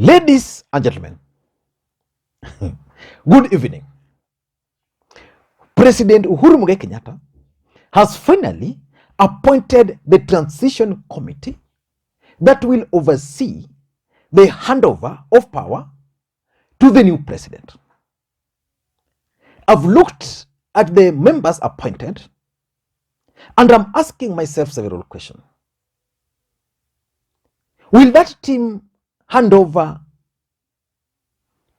Ladies and gentlemen, good evening. President Uhuru Kenyatta has finally appointed the transition committee that will oversee the handover of power to the new president. I've looked at the members appointed and I'm asking myself several questions. Will that team hand over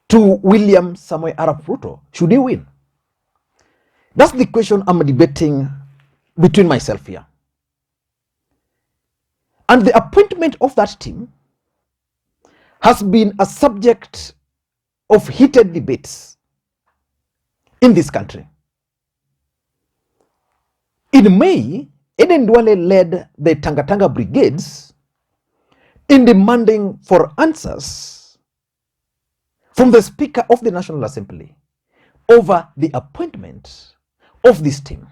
to William Ruto should he win? That's the question I'm debating between myself here. And the appointment of that team has been a subject of heated debates in this country. In May, Eden Duale led the Tangatanga brigades in demanding for answers from the Speaker of the National Assembly over the appointment of this team.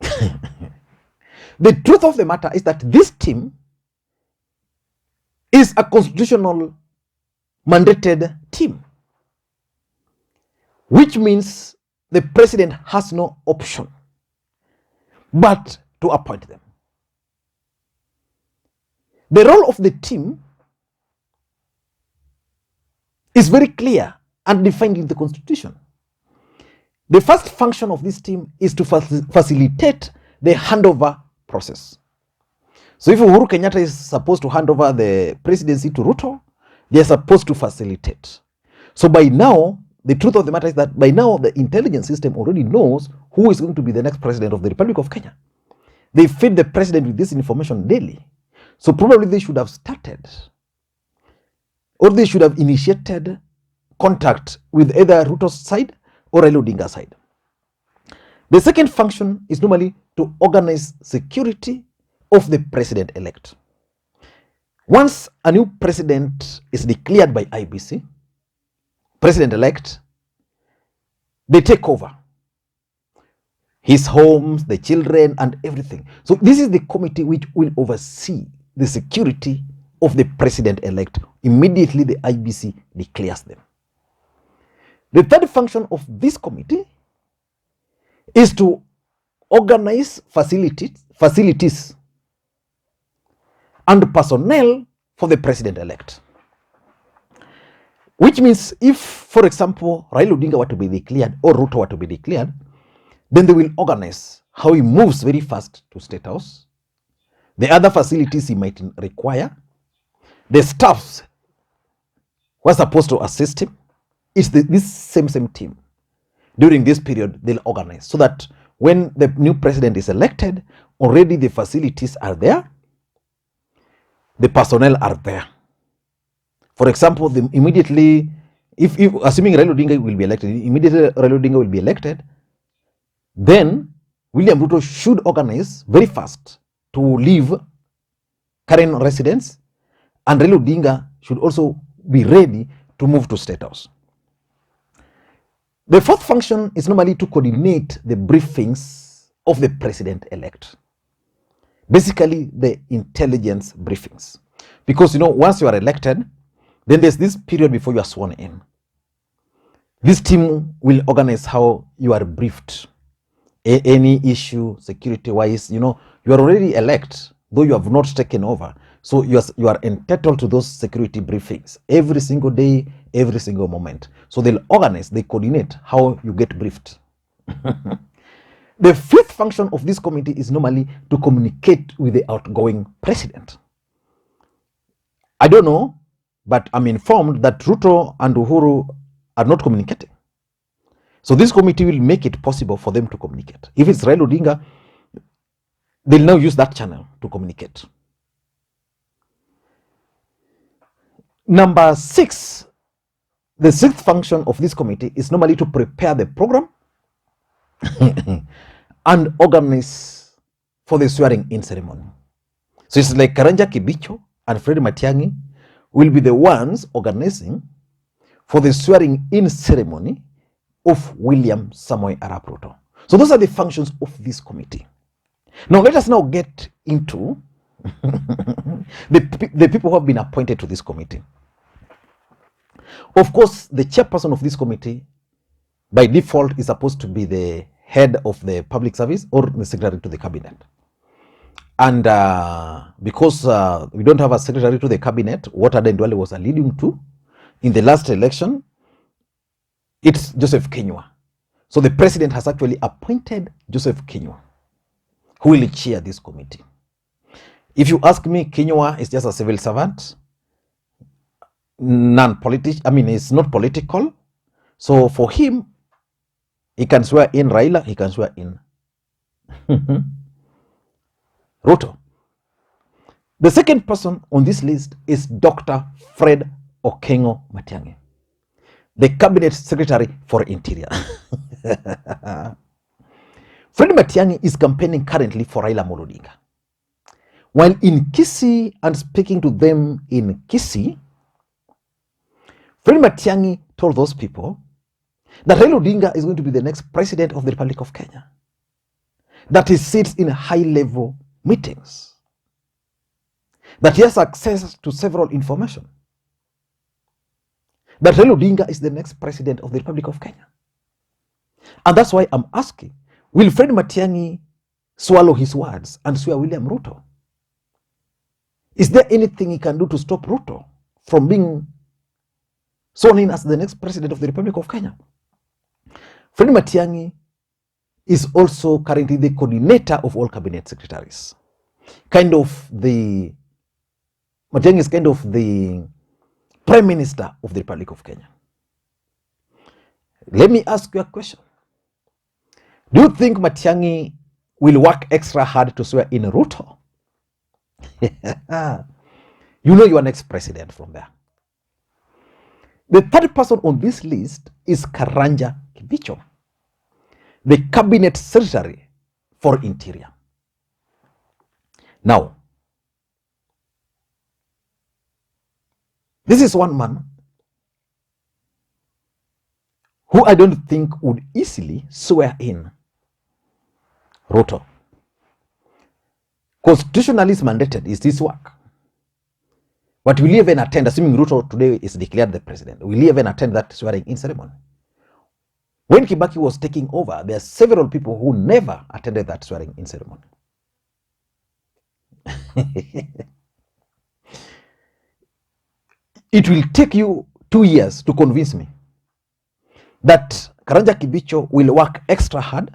The truth of the matter is that this team is a constitutional mandated team, which means the president has no option but to appoint them. The role of the team is very clear and defined in the Constitution. The first function of this team is to facilitate the handover process. So if Uhuru Kenyatta is supposed to hand over the presidency to Ruto, they are supposed to facilitate. So by now, the truth of the matter is that by now the intelligence system already knows who is going to be the next president of the Republic of Kenya. They feed the president with this information daily. So probably they should have started or they should have initiated contact with either Ruto's side or Raila Odinga's side. The second function is normally to organize security of the president-elect. Once a new president is declared by IBC, president-elect, they take over his homes, the children, and everything. So this is the committee which will oversee the security of the president-elect. Immediately the IBC declares them. The third function of this committee is to organize facilities and personnel for the president-elect. Which means if, for example, Raila Odinga were to be declared or Ruto were to be declared, then they will organize how he moves very fast to State House, the other facilities he might require, the staffs who are supposed to assist him. It's this same team. During this period, they'll organize so that when the new president is elected, already the facilities are there, the personnel are there. For example, immediately, if assuming Raila Odinga will be elected, immediately Raila Odinga will be elected, then William Ruto should organize very fast to leave current residence, and Raila Odinga should also be ready to move to State House. The fourth function is normally to coordinate the briefings of the president-elect. Basically, the intelligence briefings. Because, once you are elected, then there's this period before you are sworn in. This team will organize how you are briefed. Any issue, security-wise, you are already elected, though you have not taken over. So you are entitled to those security briefings every single day, every single moment. So they'll organize, they coordinate how you get briefed. The fifth function of this committee is normally to communicate with the outgoing president. I don't know, but I'm informed that Ruto and Uhuru are not communicating. So this committee will make it possible for them to communicate. If it's Raila Odinga, they'll now use that channel to communicate. Number 6, the sixth function of this committee is normally to prepare the program and organize for the swearing-in ceremony. So it's like Karanja Kibicho and Fred Matiang'i will be the ones organizing for the swearing-in ceremony of William Samoei Arap Ruto. So those are the functions of this committee. Now let us now get into the people who have been appointed to this committee. Of course, the chairperson of this committee by default is supposed to be the head of the public service or the secretary to the cabinet. And because we don't have a secretary to the cabinet, what Aden Duale was alluding to in the last election, it's Joseph Kenywa. So the president has actually appointed Joseph Kenywa, who will chair this committee. If you ask me, Kenywa is just a civil servant, non-political. I mean, it's not political. So for him, he can swear in Raila, he can swear in Ruto. The second person on this list is Dr. Fred Okengo Matiang'i, the cabinet secretary for interior. Fred Matiang'i is campaigning currently for Raila Odinga. While in Kisii and speaking to them in Kisii, Fred Matiang'i told those people that Raila Odinga is going to be the next president of the Republic of Kenya, that he sits in high-level meetings, that he has access to several information, that Raila Odinga is the next president of the Republic of Kenya. And that's why I'm asking, will Fred Matiang'i swallow his words and swear William Ruto? Is there anything he can do to stop Ruto from being sworn in as the next president of the Republic of Kenya? Fred Matiang'i is also currently the coordinator of all cabinet secretaries. Matiang'i is kind of the prime minister of the Republic of Kenya. Let me ask you a question. Do you think Matiang'i will work extra hard to swear in Ruto? You know you are next president from there. The third person on this list is Karanja Kibicho, the cabinet secretary for interior. Now, this is one man who I don't think would easily swear in Ruto. Constitutionally is mandated, is this work. But will he even attend, assuming Ruto today is declared the president, will he even attend that swearing in ceremony? When Kibaki was taking over, there are several people who never attended that swearing in ceremony. It will take you 2 years to convince me that Karanja Kibicho will work extra hard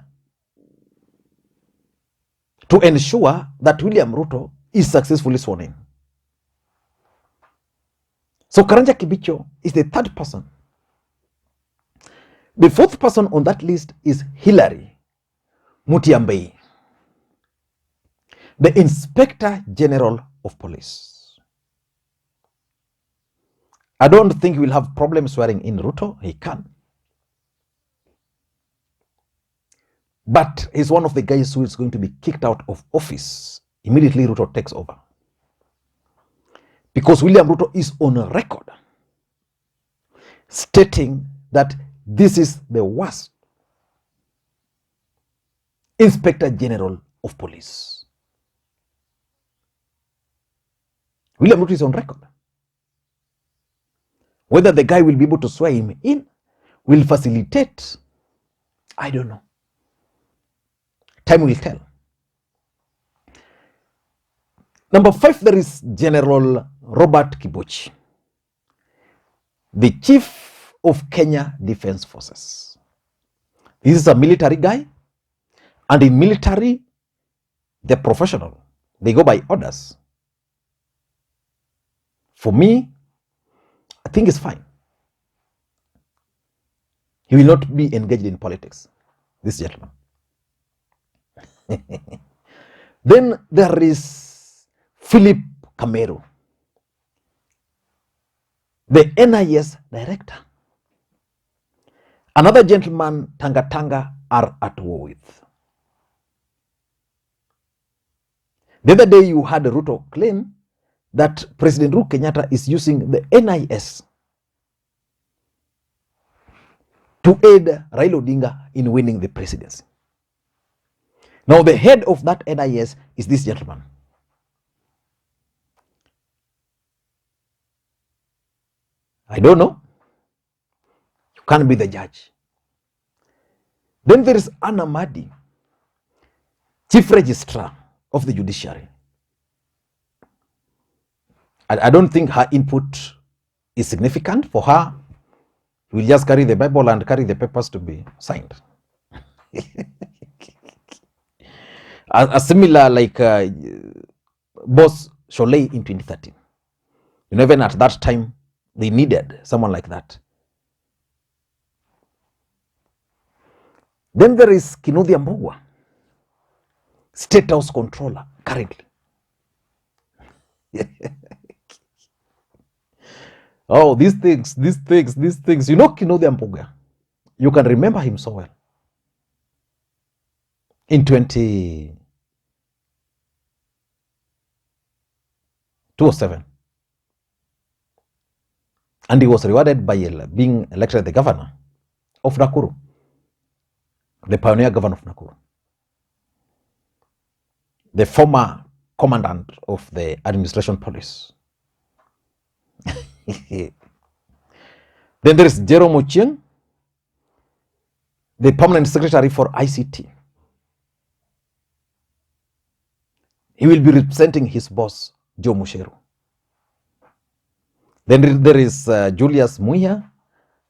to ensure that William Ruto is successfully sworn in. So Karanja Kibicho is the third person. The fourth person on that list is Hilary Mutyambai, the Inspector General of Police. I don't think he will have problems swearing in Ruto. He can. But he's one of the guys who is going to be kicked out of office immediately Ruto takes over. Because William Ruto is on a record stating that this is the worst Inspector General of Police. William Ruto is on record. Whether the guy will be able to swear him in, will facilitate, I don't know. Time will tell. Number 5, there is General Robert Kibuchi, the Chief of Kenya Defense Forces. This is a military guy, and in military, they're professional. They go by orders. For me, I think it's fine. He will not be engaged in politics, this gentleman. Then there is Philip Kameru, the NIS director. Another gentleman Tanga are at war with. The other day you had Ruto claim that President Uhuru Kenyatta is using the NIS to aid Raila Odinga in winning the presidency. Now the head of that NIS is this gentleman. I don't know. can be the judge. Then there is Anna Madi, Chief Registrar of the Judiciary. I don't think her input is significant. For her, we'll just carry the Bible and carry the papers to be signed. a similar like Boss Sholei in 2013. You know, even at that time, they needed someone like that. Then there is Kinudhi Ambugwa, State House Controller, currently. Oh, these things. You know Kinudhi Ambugwa. You can remember him so well. In 2007. And he was rewarded by being elected the governor of Nakuru, the pioneer governor of Nakuru, the former commandant of the administration police. Then there is Jerome Ochieng, the permanent secretary for ICT. He will be representing his boss, Joe Musheru. Then there is Julius Muya,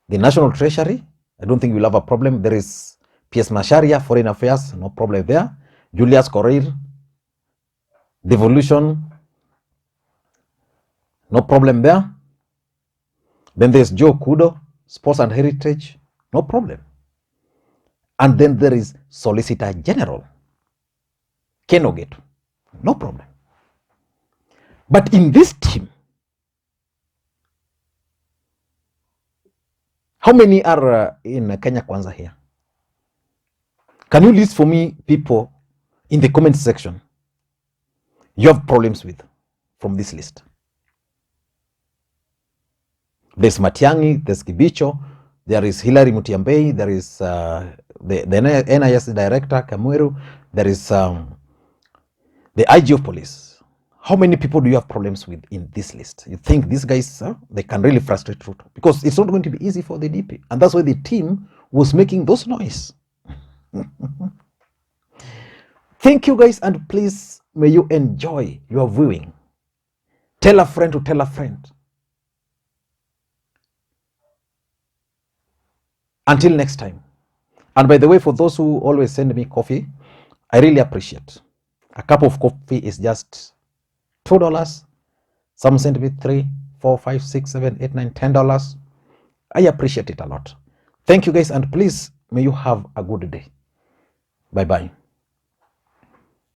the National Treasury. I don't think we'll have a problem. There is P.S. Masharia, Foreign Affairs, no problem there. Julius Korir, Devolution, no problem there. Then there's Joe Kudo, Sports and Heritage, no problem. And then there is Solicitor General, Ken Ogeto, no problem. But in this team, how many are in Kenya Kwanza here? Can you list for me people in the comment section you have problems with from this list? There's Matiang'i, there's Kibicho, there is Hilary Mutiambei, there is the NIS director, Kamweru, there is the IG of police. How many people do you have problems with in this list? You think these guys, they can really frustrate Ruto? Because it's not going to be easy for the DP. And that's why the team was making those noise. Thank you guys, and please, may you enjoy your viewing. Tell a friend to tell a friend. Until next time. And by the way, for those who always send me coffee, I really appreciate. A cup of coffee is just $2. Some send me $3, $4, $5, $6, $7, $8, $9, $10. I appreciate it a lot. Thank you guys, and please, may you have a good day. Bye-bye.